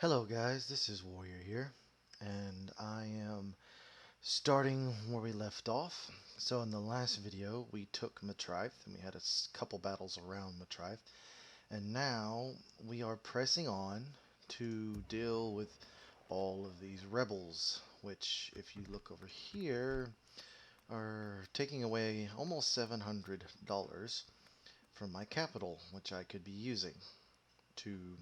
Hello guys, this is Warrior here, and I am starting where we left off. So in the last video, we took Matrife, and we had a couple battles around Matrife, and now we are pressing on to deal with all of these rebels, which, if you look over here, are taking away almost $700 from my capital, which I could be using to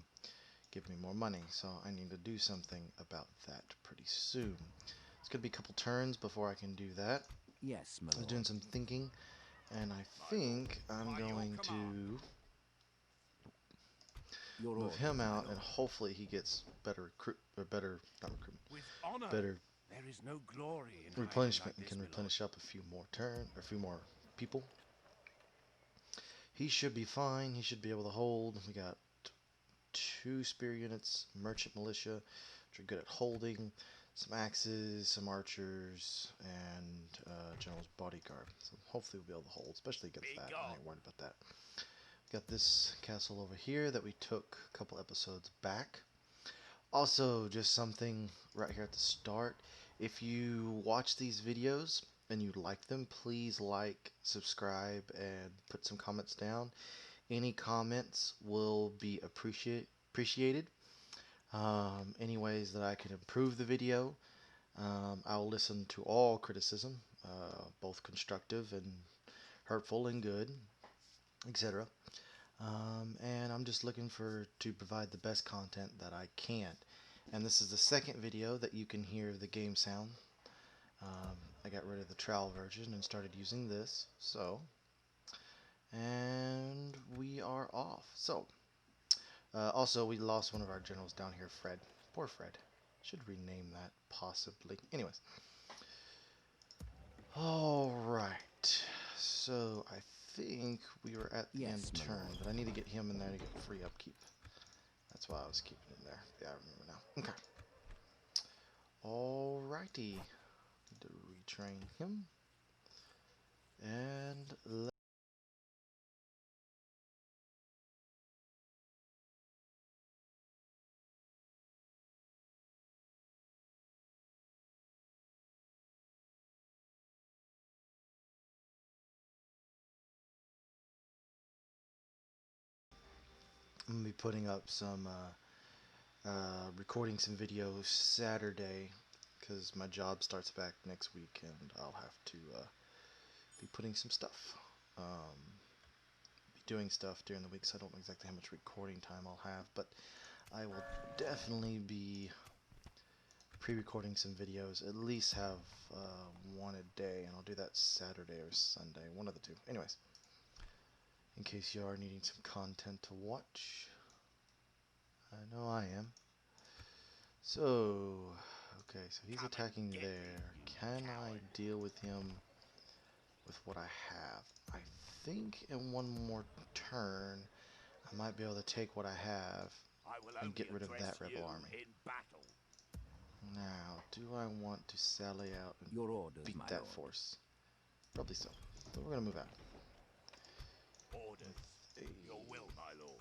give me more money, so I need to do something about that pretty soon. It's going to be a couple turns before I can do that. Yes, my I was lord. doing some thinking, and I think I'm going to Your move orders, him my out, and lord. hopefully he gets better not recruitment, With honor, better there is no glory in hiding replenishment, like and this, can my lord. replenish up a few more a few more people. He should be fine. He should be able to hold. We got two spear units, merchant militia, which are good at holding, some axes, some archers, and general's bodyguard. So hopefully we'll be able to hold, especially against Be that. I gone. ain't worried about that. We got this castle over here that we took a couple episodes back. Also, just something right here at the start. If you watch these videos and you like them, please like, subscribe, and put some comments down. Any comments will be appreciated. Any ways that I can improve the video. I'll listen to all criticism, both constructive and hurtful and good, etc. And I'm just looking for to provide the best content that I can. And this is the second video that you can hear the game sound. I got rid of the trial version and started using this. And we are off. Also, we lost one of our generals down here, Fred. Poor Fred. Should rename that, possibly. Anyways. Alright. So, I think we were at the end Yes, my turn, lord. but I need to get him in there to get free upkeep. That's why I was keeping him there. Yeah, I remember now. Okay. Alrighty. Need to retrain him. And I'm going to be putting up some recording some videos Saturday because my job starts back next week and I'll have to be putting some stuff. Be doing stuff during the week, so I don't know exactly how much recording time I'll have, but I will definitely be pre-recording some videos. At least have one a day, and I'll do that Saturday or Sunday, one of the two. Anyways, in case you are needing some content to watch, I know I am. So, okay, so he's Come and attacking get me, there. you Can I coward. deal with him with what I have? I think in one more turn, I might be able to take what I have I will and only get rid of address that you rebel army. in battle. Now, do I want to sally out and Your orders, beat my that lord. force? Probably so. But we're going to move out Orders. with a Your will, my lord.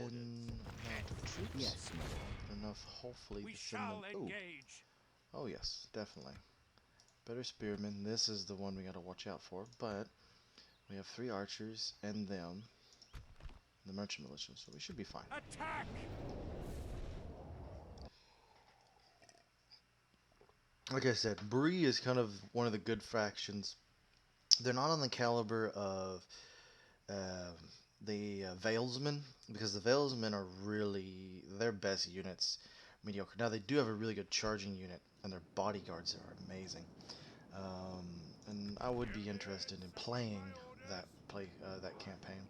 Orders. thin amount Yes. of troops. Yes, my lord. But enough, hopefully, We to send them... shall Oh, engage. oh yes, definitely. Better spearmen. This is the one we got to watch out for. But we have 3 archers and them, the merchant militia, so we should be fine. Attack! Like I said, Bree is kind of one of the good factions. They're not on the caliber of uh, the Valesmen, because the Valesmen are really their best units mediocre. Now they do have a really good charging unit, and their bodyguards are amazing. Um, and I would be interested in playing that campaign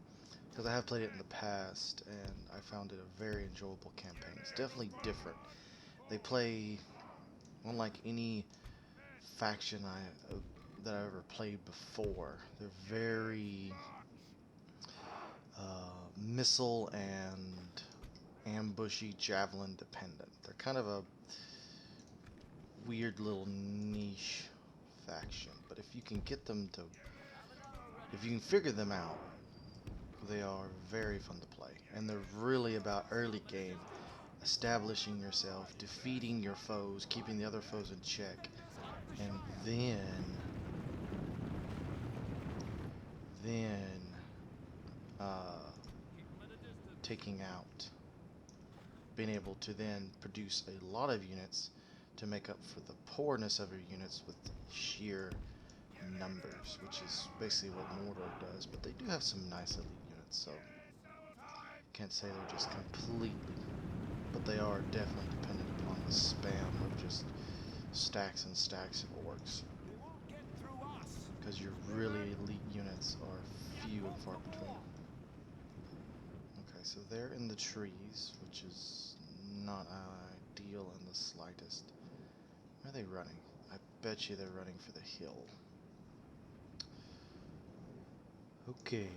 because I have played it in the past, and I found it a very enjoyable campaign. It's definitely different. They play unlike any faction that I ever played before. They're very missile and ambushy javelin dependent. They're kind of a weird little niche faction, but if you can figure them out, they are very fun to play, and they're really about early game establishing yourself, defeating your foes, keeping the other foes in check, and then uh, taking out, being able to then produce a lot of units to make up for the poorness of your units with sheer numbers, which is basically what Mordor does, but they do have some nice elite units, so can't say they're just completely, but they are definitely dependent upon the spam of just stacks and stacks of orcs, because your really elite units are few and far between. Okay, so they're in the trees, which is not ideal in the slightest. Where are they running? I bet you they're running for the hill. Okay.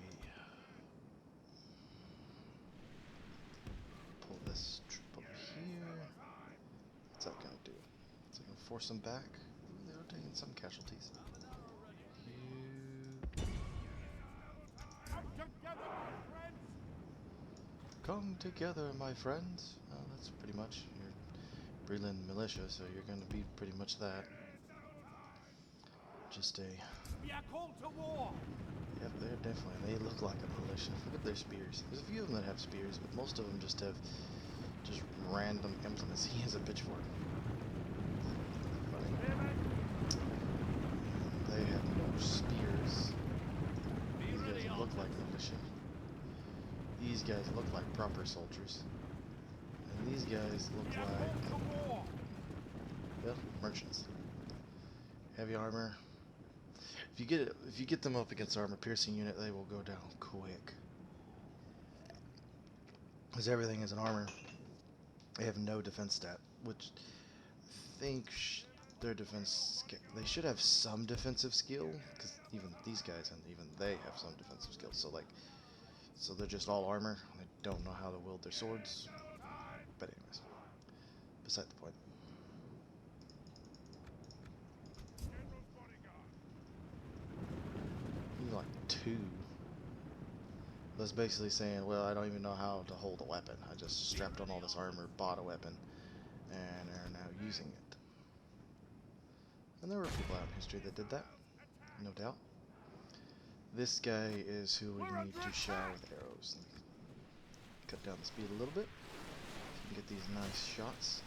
Pull this troop over here. What's that gonna do? Is it gonna force them back? Ooh, they are taking some casualties. You come together, my friends. That's pretty much your Bree-land militia, so you're gonna be pretty much that. Just a. We are called to war. Yeah, they're definitely. They look like a militia. Look at their spears. There's a few of them that have spears, but most of them just have just random implements. He has a pitchfork. Funny. They have no spears. These guys look like militia. These guys look like proper soldiers. And these guys look like, well, merchants. Heavy armor. If you get them up against armor piercing unit, they will go down quick. Because everything is an armor. They have no defense stat, which I think their defense, they should have some defensive skill, because even these guys and even they have some defensive skill. So like, so they're just all armor. They don't know how to wield their swords. But anyways, beside the point. You like 2. That's basically saying, well, I don't even know how to hold a weapon. I just strapped on all this armor, bought a weapon, and are now using it. And there were people out in history that did that, no doubt. This guy is who we need to shower with arrows. Cut down the speed a little bit, so we can get these nice shots.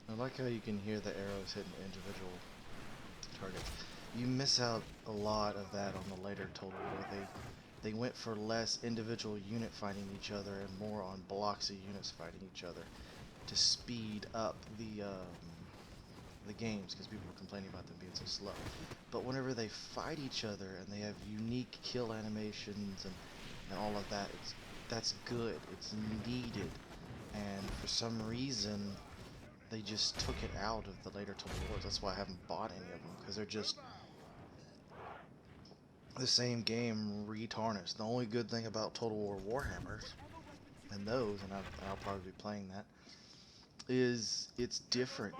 I like how you can hear the arrows hitting individual targets. You miss out a lot of that on the later Total War. They went for less individual unit fighting each other and more on blocks of units fighting each other to speed up the games, because people were complaining about them being so slow. But whenever they fight each other and they have unique kill animations and all of that, that's good. It's needed. And for some reason, they just took it out of the later Total Wars. That's why I haven't bought any of them, because they're just the same game retarnished. The only good thing about Total War Warhammer and those, and I'll probably be playing that, is it's different.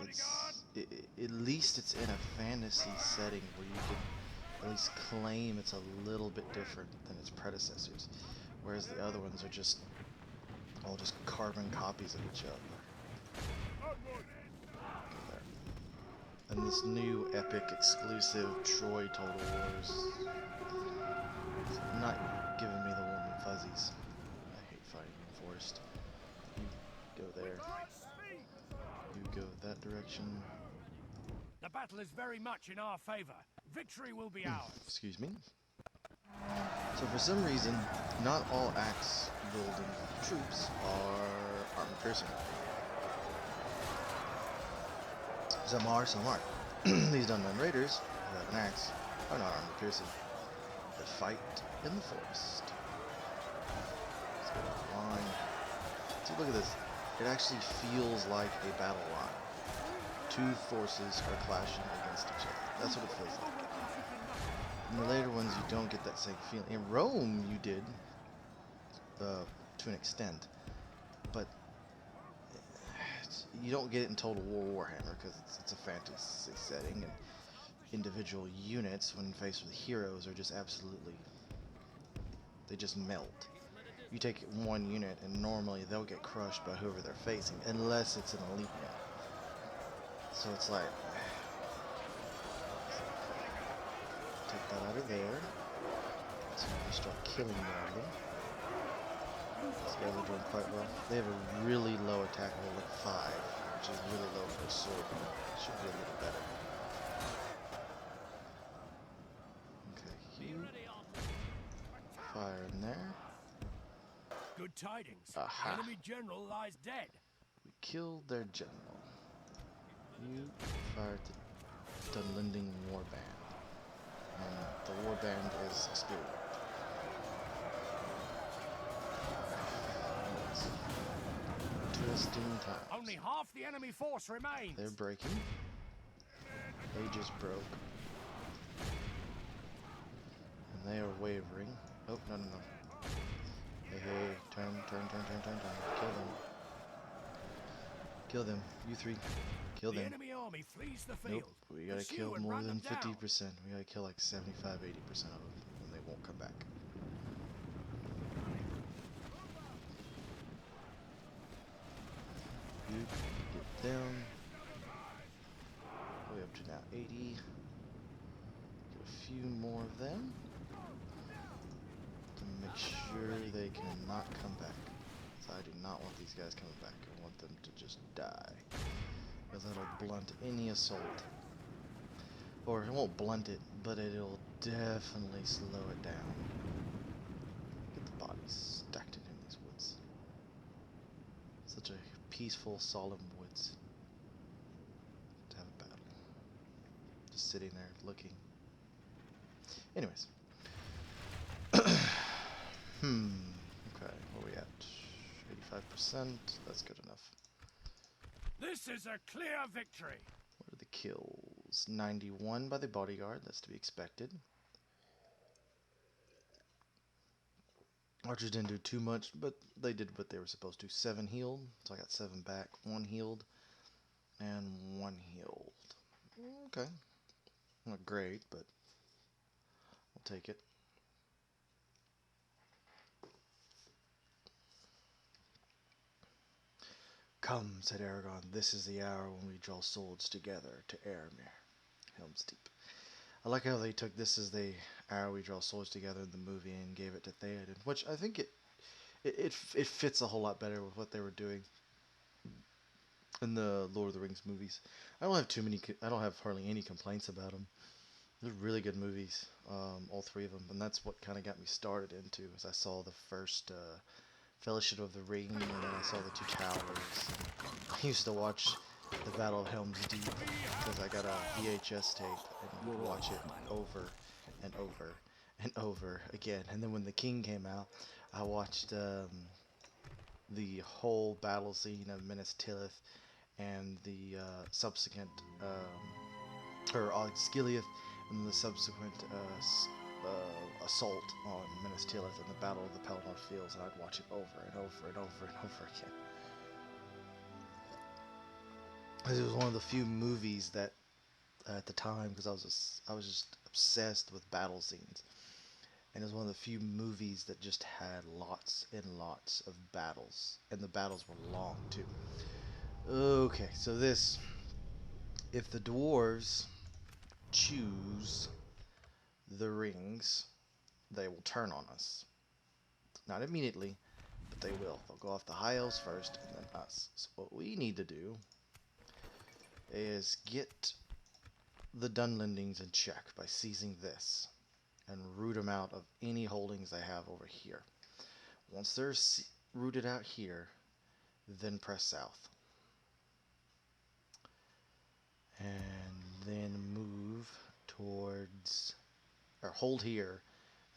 At least it's in a fantasy setting where you can at least claim it's a little bit different than its predecessors, whereas the other ones are just all just carbon copies of each other. And this new epic exclusive Troy Total Wars is not giving me the warm and fuzzies. I hate fighting in the forest. You go there. You go that direction. The battle is very much in our favor. Victory will be ours. Excuse me. So for some reason, not all axe wielding troops are armor piercing. Some are, some aren't. These Unman Raiders, who have an axe, are not armor piercing. They fight in the forest. Let's go down the line. See, look at this. It actually feels like a battle line. Two forces are clashing against each other. That's what it feels like. In the later ones, you don't get that same feeling. In Rome, you did, to an extent, but you don't get it in Total War Warhammer, because it's a fantasy setting, and individual units when faced with heroes are just absolutely, they just melt. You take one unit and normally they'll get crushed by whoever they're facing, unless it's an elite one. So it's like, take that out of there. So I'm gonna start killing more of them. These guys are doing quite well. They have a really low attack roll at 5, which is really low for a sword. Should be a little better. Okay, you fire in there. Good tidings. Aha. The enemy general lies dead. We killed their general. You fire at the Dunlending Warband. And the Warband is experienced. Interesting times. Only half the enemy force remains. They're breaking. They just broke. And they are wavering. Oh, no, no, no. Hey, hey, turn. Kill them. Kill them. You three. Kill them. The enemy army flees the field. Nope. We gotta Pursue kill and more run than them down. 50%. We gotta kill like 75, 80% of them, and they won't come back. Good. Get them. Way up to now 80. Get a few more of them. To make sure they cannot come back. So I do not want these guys coming back. I want them to just die. Because that'll blunt any assault. Or it won't blunt it, but it'll definitely slow it down. Get the bodies stacked in these woods. Such a peaceful, solemn woods. To have a battle. Just sitting there looking. Anyways. Okay, where are we at? 85%. That's good enough. This is a clear victory. What are the kills? 91 by the bodyguard. That's to be expected. Archers didn't do too much, but they did what they were supposed to. 7 healed, so I got 7 back. 1 healed, and 1 healed. Okay. Not great, but I'll take it. Come, said Aragon, this is the hour when we draw swords together to Aramir, Helm's Deep. I like how they took this as the hour we draw swords together in the movie and gave it to Theoden, which I think it fits a whole lot better with what they were doing in the Lord of the Rings movies. I don't have hardly any complaints about them. They're really good movies, all 3 of them, and that's what kind of got me started into, as I saw the first Fellowship of the Ring, and then I saw the 2 Towers. I used to watch the Battle of Helm's Deep because I got a VHS tape and would watch it over and over and over again. And then when the King came out, I watched the whole battle scene of Minas Tirith and the subsequent, Osgiliath, and the subsequent assault on Minas Tirith and the Battle of the Pelennor Fields, and I'd watch it over and over and over and over again. It was one of the few movies that, at the time, because I was just obsessed with battle scenes, and it was one of the few movies that just had lots and lots of battles, and the battles were long too. Okay, so this, if the dwarves choose the rings, they will turn on us. Not immediately, but they will. They'll go off the high elves first, and then us. So what we need to do is get the Dunlendings in check by seizing this, and root them out of any holdings they have over here. Once they're rooted out here, then press south. And then move towards, or hold here,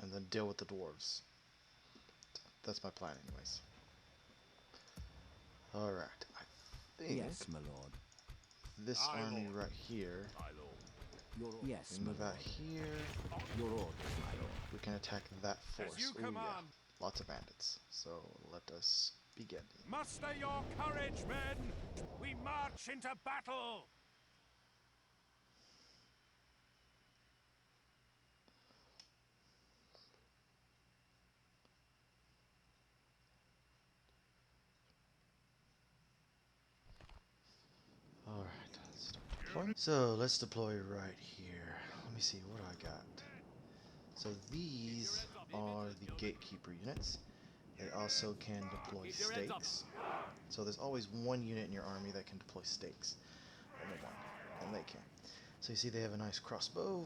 and then deal with the dwarves. That's my plan anyways. Alright, I think Yes, my lord. this Aye, army lord. right here, Your yes, we my move lord. out here, Your orders, my lord. we can attack that force. As you Ooh, yeah. command. Lots of bandits. So let us begin. Muster your courage, men. We march into battle. So let's deploy right here. Let me see, what do I got? So these are the gatekeeper units. They also can deploy stakes. So there's always one unit in your army that can deploy stakes. Only one. And they can. So you see they have a nice crossbow.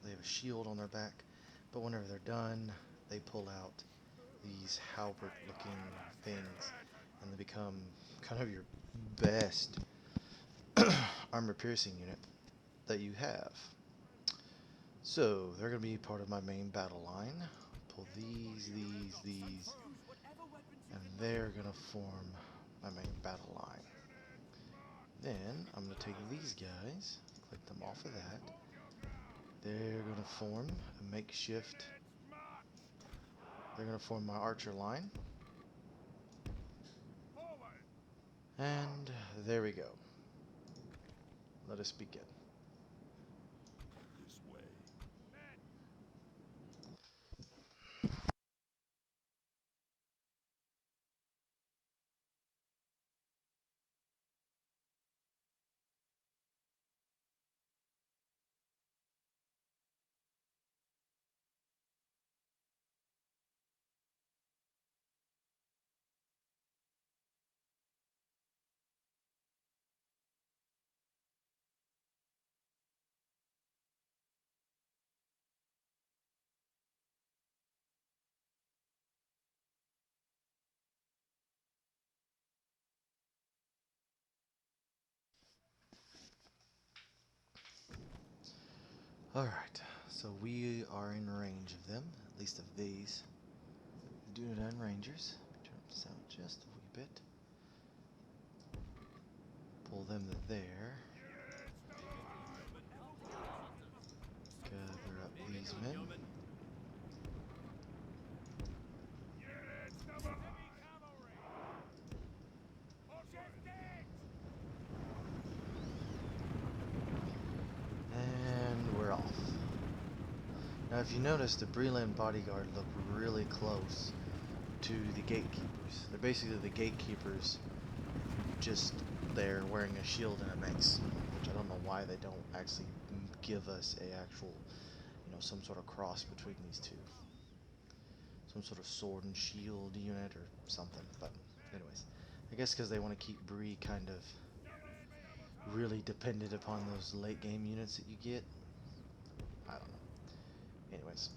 They have a shield on their back. But whenever they're done, they pull out these halberd looking things. And they become kind of your best armor piercing unit that you have. So they're going to be part of my main battle line. Pull these, and they're going to form my main battle line. Then I'm going to take these guys, click them off of that. They're going to form a makeshift. They're going to form my archer line. And there we go. Let us begin. Alright, so we are in range of them, at least of these Dunedain Rangers. Turn up the sound just a wee bit. Pull them to there. Gather up these men. And we're off. Now if you notice, the Bree-land bodyguard look really close to the gatekeepers. They're basically the gatekeepers, just they're wearing a shield and a mace, which I don't know why they don't actually give us a actual, some sort of cross between these two. Some sort of sword and shield unit or something, but anyways. I guess because they want to keep Bree kind of really dependent upon those late game units that you get. I don't know. Anyways.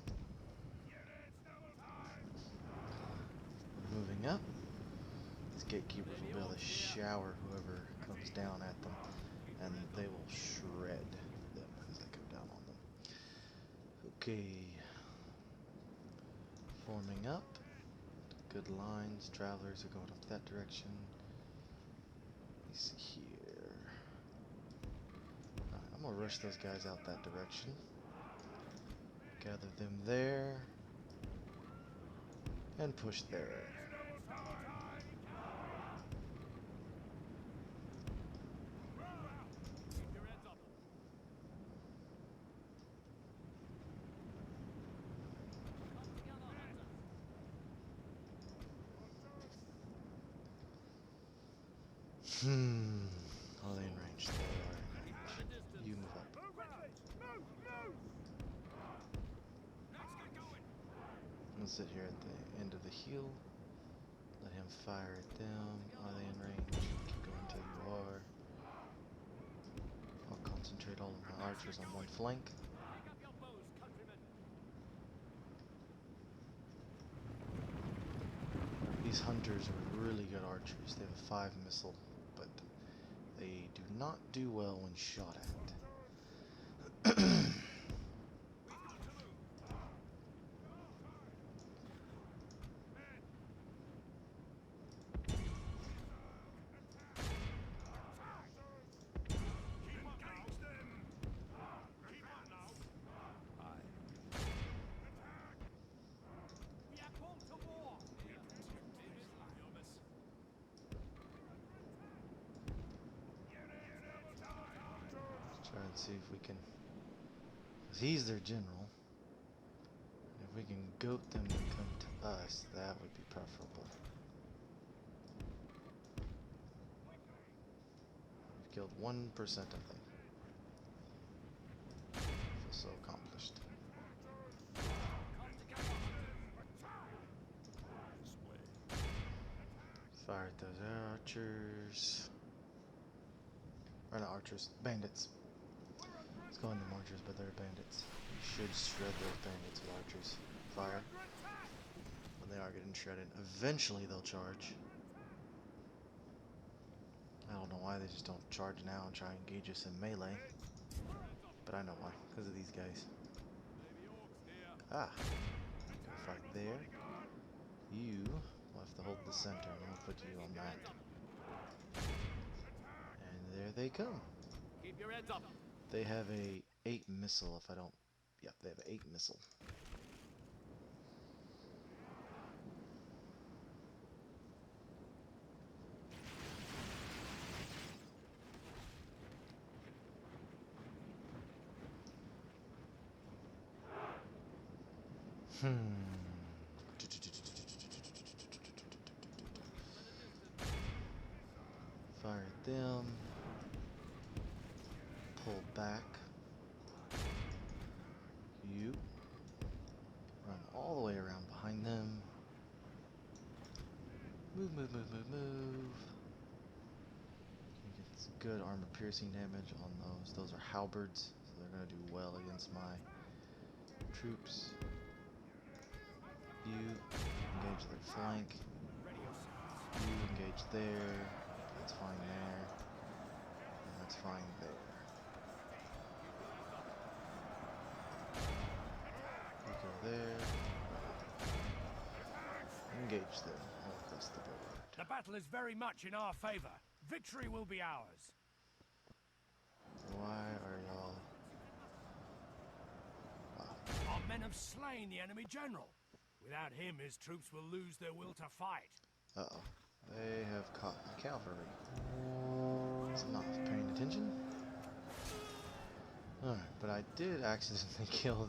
Moving up. These gatekeepers will be able to shower whoever comes down at them, and they will shred them as they come down on them. Okay. Forming up. Good lines. Travelers are going up that direction. Let me see here. Alright, I'm gonna rush those guys out that direction. Gather them there. And push there. Oh, they in range. They are in range. You move up. I'll sit here at the end of the hill. Let him fire at them. Are they in range? Keep going until you are. I'll concentrate all of my archers on one flank. These hunters are really good archers. They have a 5 missile, but they do not do well when shot at. Try and see if we can, because he's their general. If we can goat them to come to us, that would be preferable. We've killed 1% of them. Fire at those archers. Or not archers, bandits. Let's go into archers, but they're bandits. You should shred those bandits with archers. Fire. When they are getting shredded. Eventually they'll charge. I don't know why they just don't charge now and try and engage us in melee. But I know why. Because of these guys. Ah. Gotta fight there. You will have to hold the center, and I'll put you on that. And there they come. Keep your heads up. They have a 8 missile if I don't... Yep, they have an 8 missile. Fire at them. Pull back. You run all the way around behind them. Move, move, move, move, move. You get some good armor piercing damage on those. Those are halberds, so they're gonna do well against my troops. You engage their flank. You engage there. That's fine there. And that's fine there. You go there. Engage them all across the board. The battle is very much in our favor. Victory will be ours. Why are y'all... Wow. Our men have slain the enemy general. Without him, his troops will lose their will to fight. Uh-oh. They have caught my cavalry. Is it not paying attention? Alright, but I did accidentally kill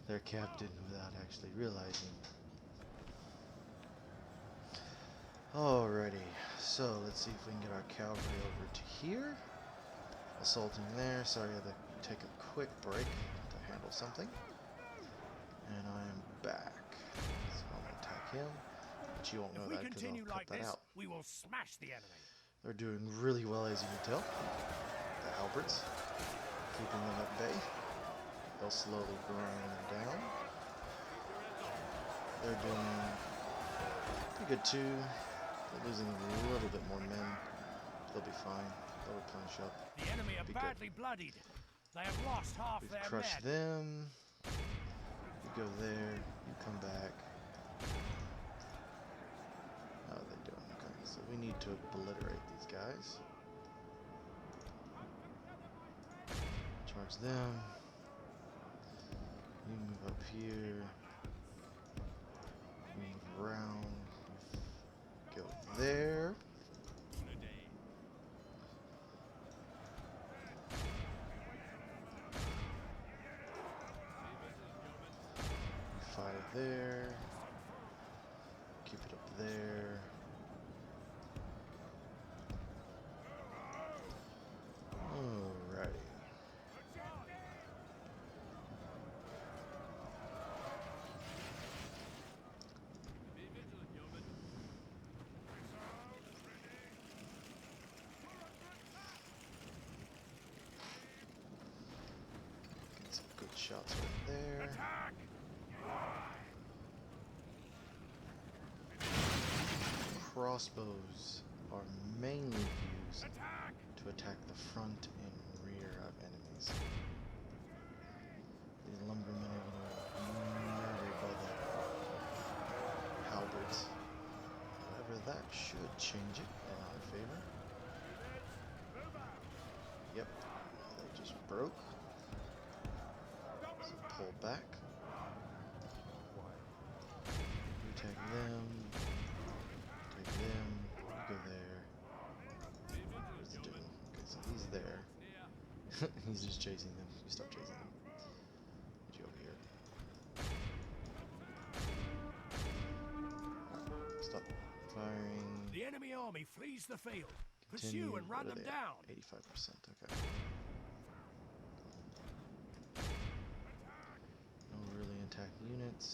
their captain without actually realizing. Alrighty, so let's see if we can get our cavalry over to here. Assaulting there. Sorry, I had to take a quick break to handle something. And I am back. So I'm going to attack him. But you won't know If we that because continue I'll cut like that this, out. we will smash the enemy. They're doing really well, as you can tell. The halberds. Keeping them at bay. They'll slowly grind them down. They're doing pretty good too. They're losing a little bit more men. They'll be fine. They'll replenish up. The enemy are badly bloodied. They have lost half We've their crushed men. them. You go there. You come back. How are they doing? Okay, so we need to obliterate these guys. Charge them. You move up here. You move around. Go there. Fire there. Keep it up there. Alrighty. Get some good shots right there. Crossbows are mainly used to attack the front and rear of enemies. These lumbermen are getting murdered by the halberds. However, that should change it in our favor. Yep, they just broke. So pull back. We take them. Take them. You go there. What's he doing? Okay, so he's there. He's just chasing them. You stop chasing them. Get you over here. Alright, stop firing. The enemy army flees the field. Continue. Pursue and run What are them they at? down. 85%, okay. No really intact units.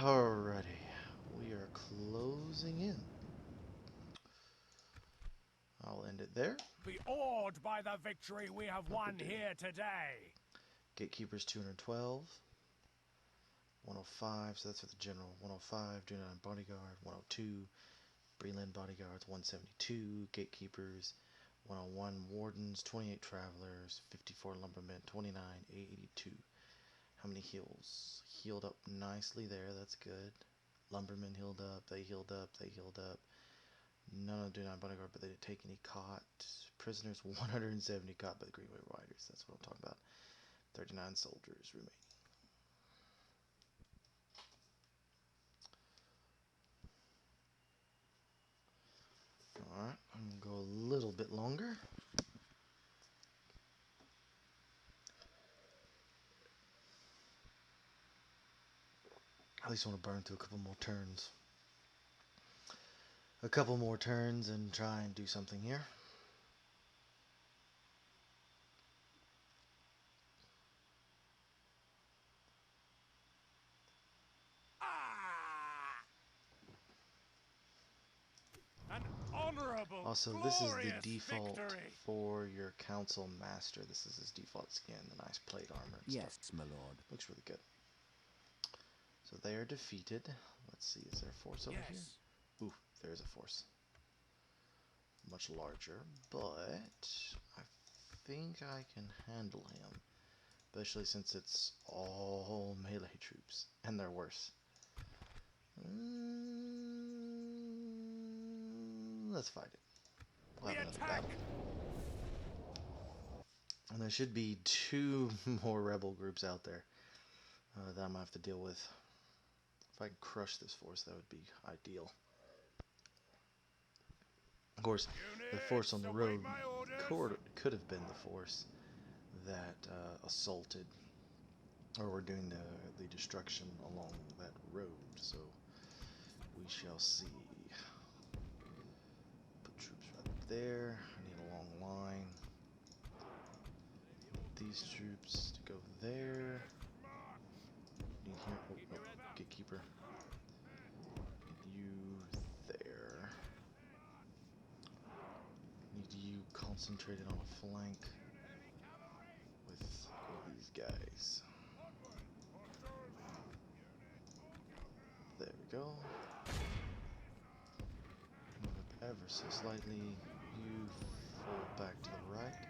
Alrighty, we are closing in. I'll end it there. Be awed by the victory we have won here today. Gatekeepers 212. 105, so that's for the general. 105, do 9 bodyguard. 102, Bree-land bodyguards. 172, gatekeepers. 101, wardens. 28 travelers. 54 lumbermen. 29, 882. How many heals? Healed up nicely there, that's good. Lumbermen healed up, they healed up, they healed up. None of them do 9 bodyguard, but they didn't take any caught. Prisoners 170 caught by the Greenway Riders, that's what I'm talking about. 39 soldiers remaining. Alright, I'm going to go a little bit longer. At least I want to burn through a couple more turns. A couple more turns and try and do something here. An honorable, Also, this is the glorious default victory. for your council master. This is his default skin, the nice plate armor and Yes, stuff. my lord. Looks really good. So they are defeated. Let's see, is there a force over here? Ooh, there's a force. Much larger, but I think I can handle him. Especially since it's all melee troops, and they're worse. Let's fight it. We'll have another battle. And there should be 2 more rebel groups out there that I'm going to have to deal with. If I can crush this force, that would be ideal. Of course, the force on the road could have been the force that assaulted or were doing the destruction along that road. So we shall see. Put troops right there. I need a long line. These troops to go there. Need here. Oh, no, gatekeeper. Need you there. Need you concentrated on a flank with these guys. There we go. Move up ever so slightly. You fall back to the right.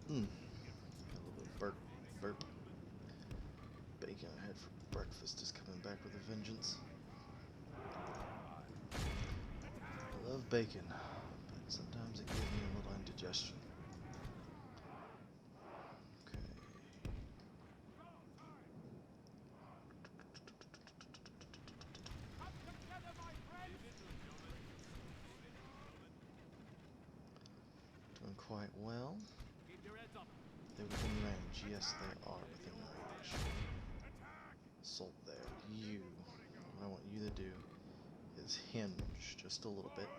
A little bit of burp. Bacon I had for breakfast is coming back with a vengeance. I love bacon, but sometimes it gives me a little indigestion. Okay. Doing quite well. They're within range. Yes, they are within range. Assault there. You. What I want you to do is hinge just a little bit.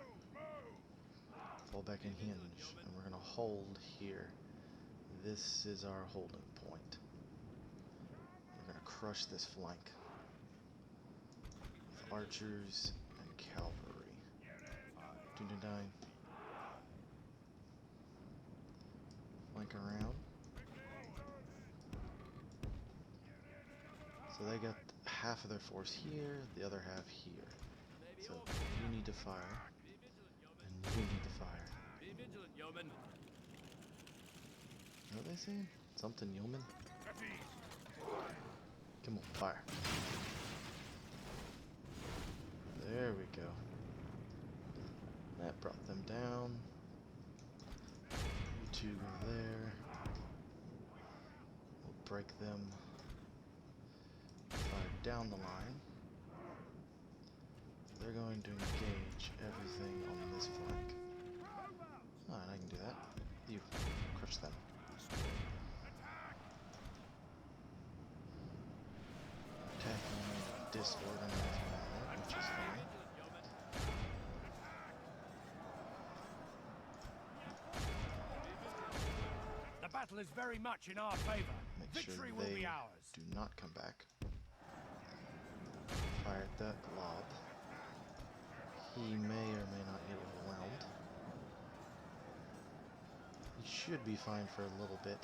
Fall back and hinge. And we're going to hold here. This is our holding point. We're going to crush this flank with archers and cavalry. 2-9. Flank around. So they got half of their force here, the other half here. So you need to fire, and you need to fire. Be vigilant, yeoman. What are they saying? Something yeoman? Come on, fire. There we go. That brought them down. You two go there. We'll break them. Fire down the line. They're going to engage everything on this flank. Alright, I can do that. You crush them. Attacking in a disorganized manner, which is fine. The battle is very much in our favor. Make Victory sure will they be ours. do not come back. that glob. He may or may not get overwhelmed. He should be fine for a little bit.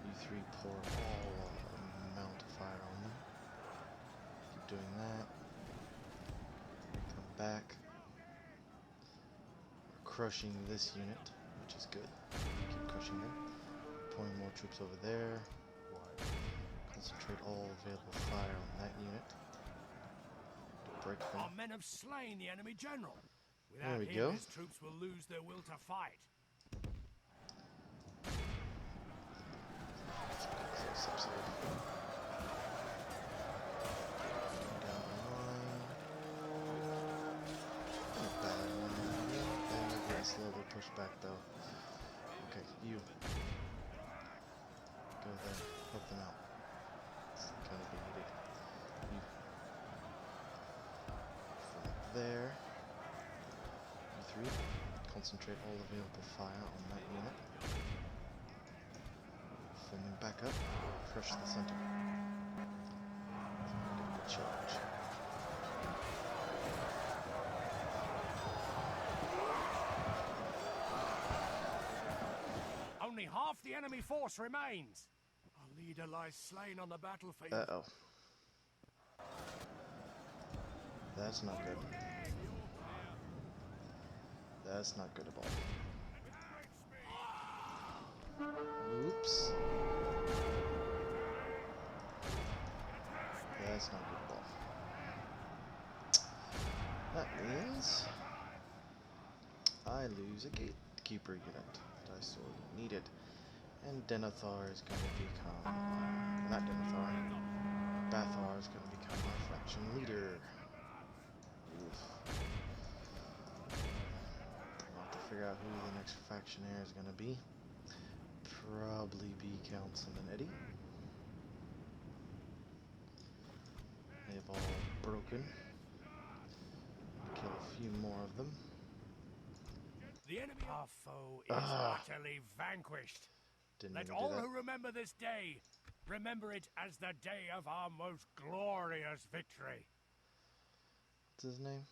You three pour all amount of fire on them. Keep doing that. Come back. We're crushing this unit, which is good. Keep crushing them. Pouring more troops over there. Concentrate all available fire on that unit. To break them. Our men have slain the enemy general. There Without we him, go. his troops will lose their will to fight. Close episode. Down the line. Not bad. And we're getting slowly pushed back though. Okay, you. Go there. Help them out. It's gonna be needed. You. From there. You three. Concentrate all available fire on that unit. Forming back up. Crush the center. Good charge. Only half the enemy force remains. Our leader lies slain on the battlefield. Uh-oh. That's not good. That's not good at all. Oops. That's not good at all. That means I lose a gatekeeper unit that I sorely needed. And Denethor is going to become... not Denethor. Bathar is going to become my faction leader. Oof. I'll have to figure out who the next faction heir is going to be. Probably be Councilman Eddie. They've all broken. Kill a few more of them. The enemy, our foe, is utterly vanquished. Didn't Let even do all that. who remember this day remember it as the day of our most glorious victory. What's his name?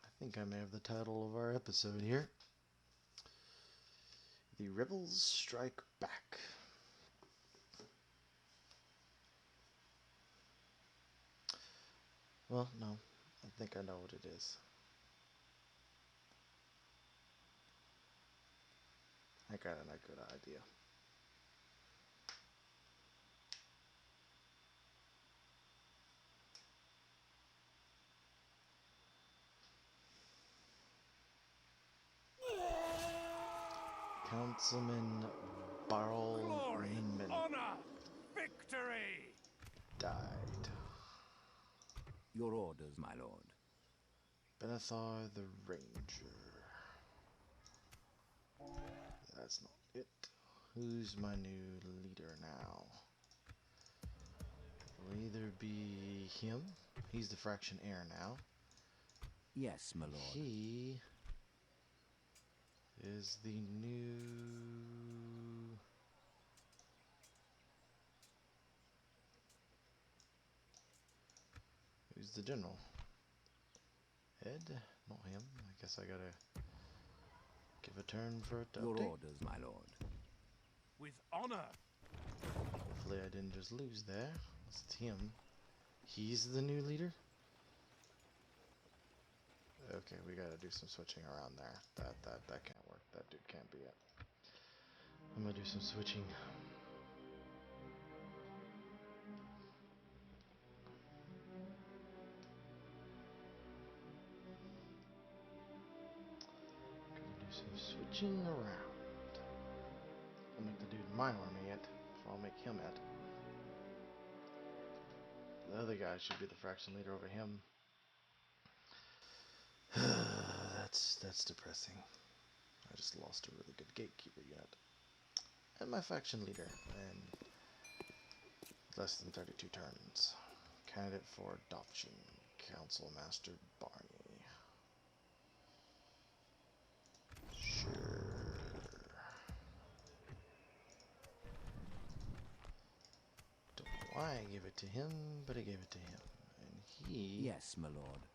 I think I may have the title of our episode here. The Rebels Strike Back. Well, no. I think I know what it is. I got a good idea. Councilman Barrel Glory, Minman honor, victory! died. Your orders, my lord. Benethar the Ranger. That's not it. Who's my new leader now? It'll either be him. He's the faction heir now. Yes, my lord. He is the new... Who's the general? Ed? Not him. I guess I gotta give a turn for it to Your update. orders, my lord. With honor. Hopefully I didn't just lose there. It's him. He's the new leader? Okay, we gotta do some switching around there. That can't work. That dude can't be it. I'm gonna do some switching. Gonna do some switching around. I'll make the dude in my army it, so I'll make him it. The other guy should be the faction leader over him. That's depressing. I just lost a really good gatekeeper unit. And my faction leader in less than 32 turns. Candidate for adoption, Council Master Barney. Sure. why I gave it to him, but I gave it to him. And he, Yes, my lord.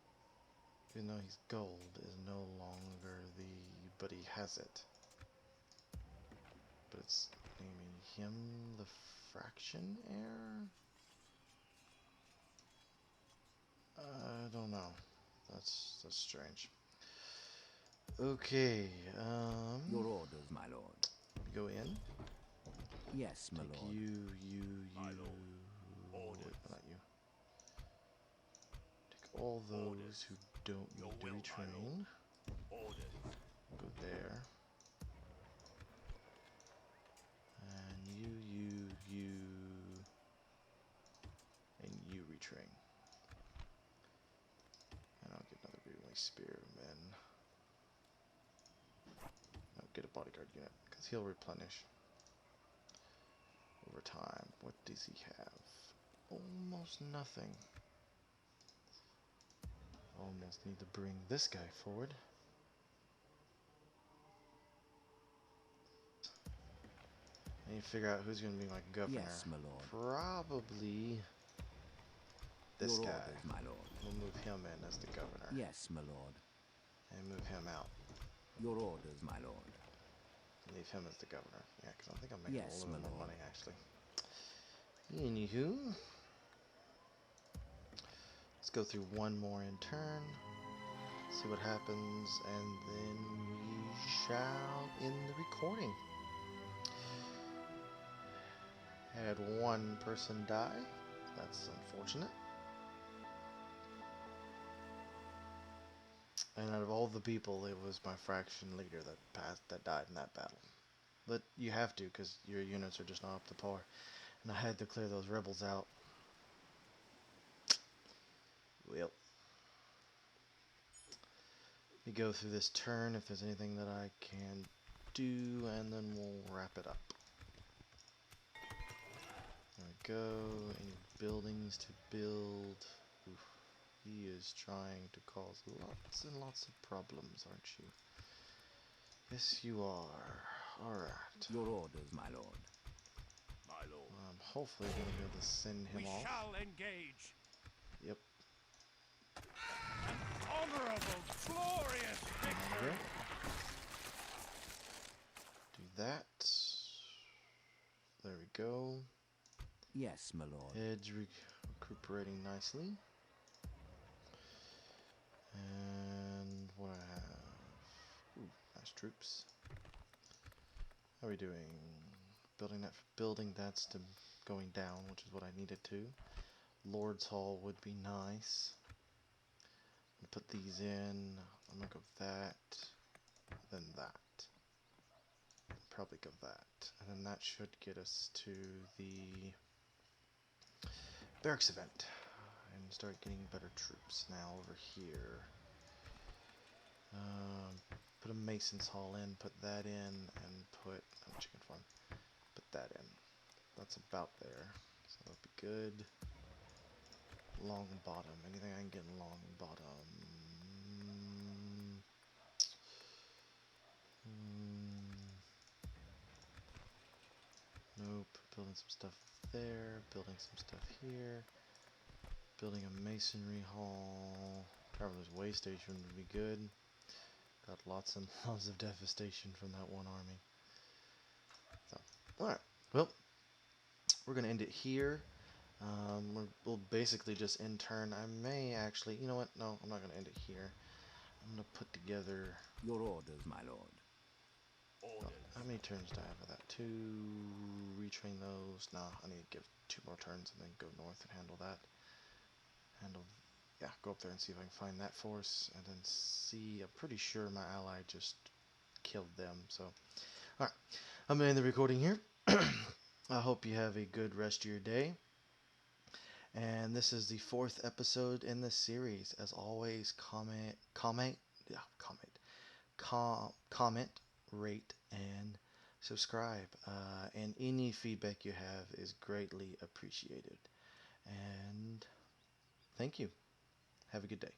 even though he's gold, is no longer the... but he has it. But it's naming him the fraction heir? I don't know. That's strange. Okay, Your orders, my lord. go in. Yes, my Take lord. My lord. Orders. Not you. Take all those who don't Your need to will, my retrain. Orders. Go there. And you, and you retrain. And I'll get another Bree-land spearman. No, get a bodyguard unit, because he'll replenish over time. What does he have? Almost nothing. Almost need to bring this guy forward. I need to figure out who's going to be my governor. Yes, my lord. Probably this Your guy. orders, my lord. We'll move him in as the governor. Yes, my lord. And move him out. Your orders, my lord. Leave him as the governor. Yeah, because I think I'm making Yes, a little my bit more lord. money, actually. Anywho. Let's go through one more in turn. See what happens. And then we shall end the recording. Had one person die. That's unfortunate. And out of all the people, it was my fraction leader that died in that battle. But you have to, because your units are just not up to par. And I had to clear those rebels out. Well, we go through this turn if there's anything that I can do, and then we'll wrap it up. There we go. Any buildings to build? Oof. He is trying to cause lots and lots of problems, aren't you? Yes, you are. Alright. Your orders, my lord. My lord. I'm hopefully going to be able to send him We off. shall engage. Yep. Honorable, glorious victory. Do that. There we go. Yes, my lord. Heads recuperating nicely. And what I have? Ooh, nice troops. How are we doing? Building that's to going down, which is what I needed to. Lord's Hall would be nice. Put these in. I'm gonna go that, then that. Probably go that, and then that should get us to the barracks event and start getting better troops now over here. Put a Mason's Hall in, put that in, and put a chicken farm. Put that in. That's about there, so that'll be good. Long bottom. Anything I can get in long bottom. Nope. Building some stuff there. Building some stuff here. Building a masonry hall. Traveler's way station would be good. Got lots and lots of devastation from that one army. So, alright. Well, we're going to end it here. We'll basically just end turn. I may actually, you know what? No, I'm not going to end it here. I'm going to put together... Your orders, my lord. Orders. How many turns do I have of that? 2, retrain those. Nah, I need to give 2 more turns and then go north and handle that. Yeah, go up there and see if I can find that force, and then see, I'm pretty sure my ally just killed them, so. Alright, I'm going to end the recording here. I hope you have a good rest of your day. And this is the 4th episode in the series. As always, comment, rate, and subscribe. And any feedback you have is greatly appreciated. And thank you. Have a good day.